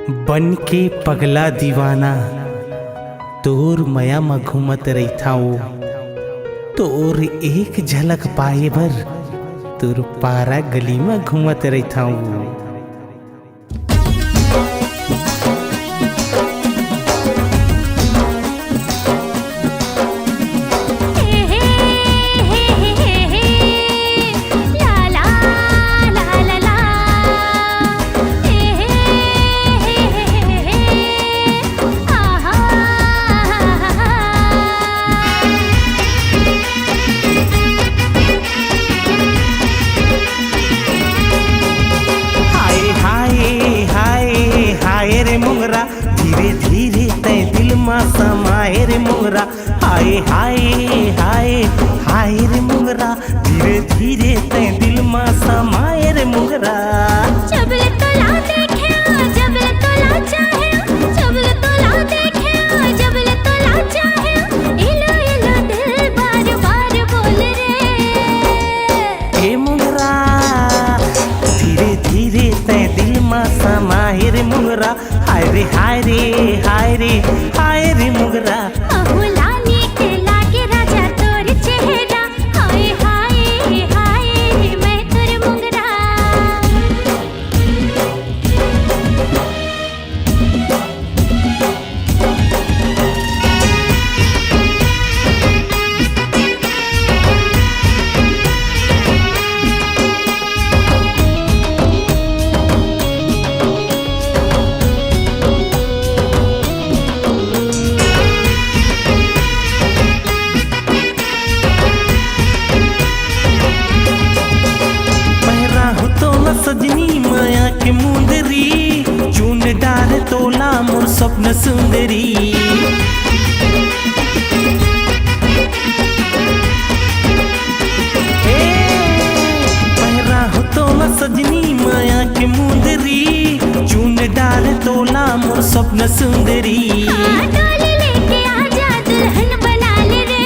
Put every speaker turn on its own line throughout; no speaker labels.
बन के पगला दीवाना तोर मया में घूमत रहिथाओ। तोर एक झलक पाए बर तोर पारा गली में घूमत रहिथाओ। धीरे धीरे तय दिल मा समाए रे मोंगरा, हाय हाय हाय हाय रे मोंगरा, धीरे धीरे तय दिल मा समाए रे मोंगरा।
जबले तोला देखे जबले तोला चाहे, जबले तोला देखे जबले तोला चाहे, इलो इलो दिल बार बार बोल रे।
ए मोंगरा धीरे धीरे तय दिल मा समाए रे मोंगरा, हाय रे हाय रे हाय रे हाय रे मोंगरा।
अहुलानी के लागे राजा तोर चेहरा, हाय हाय हाय मैं तोर मोंगरा।
सजनी माया के मुंदरी, चून डाल तोला मोर स्वप्न सुंदरी। पहरा हो तोला सजनी माया के मुंदरी, चून डाल तोला मोर स्वप्न सुंदरी।
डोली लेके आजा दुल्हन बना ले रे।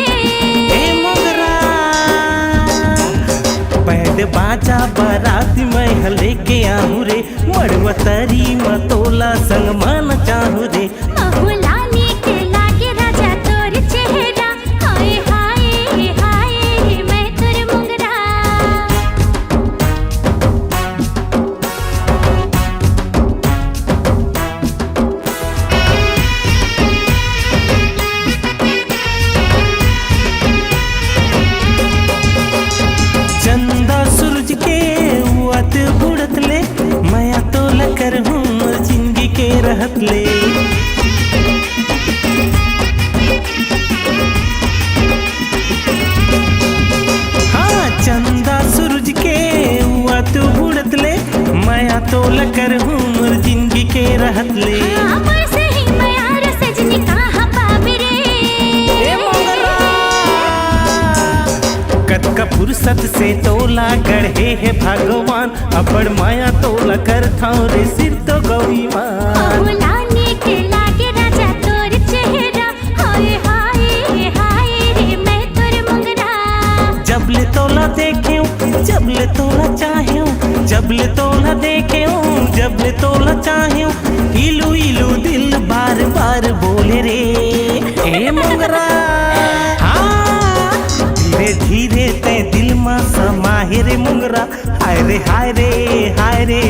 बैंड बाजा बाराती मैं लेके आऊं रे, मड़वा तरी मतोला संग मन चाहूं रे।
अहुलानी के लागे राजा तोर चेहरा, हाय हाय हाय मैं तोर मोंगरा।
चंदा सूरज के उत बुड़त ले, माया तो लकर हूँ जिंदगी के रहत ले। हाँ चंदा सूरज के उत बुड़त ले, माया तो लकर हूँ जिंदगी के रहत ले।
सही माया रे सजनी कहाँ पावे रे।
कद का फुर्सत से तोला गढ़े है भगवान, अपड़ माया तोला कर था रे सिर तो गौरी मान।
अहुलानी के लागे राजा तोर चेहरा, हाय हाय हाय रे मैं तोर मोंगरा।
जबले तोला देखे जबले तोला चाहे, जबले तोला देखे जबले तोला चाहे, इलू इलू दिल बार बार बोले रे। ए मोंगरा धीरे धीरे तय दिल मा समाए रे मोंगरा, हाय रे हाय रे हाय रे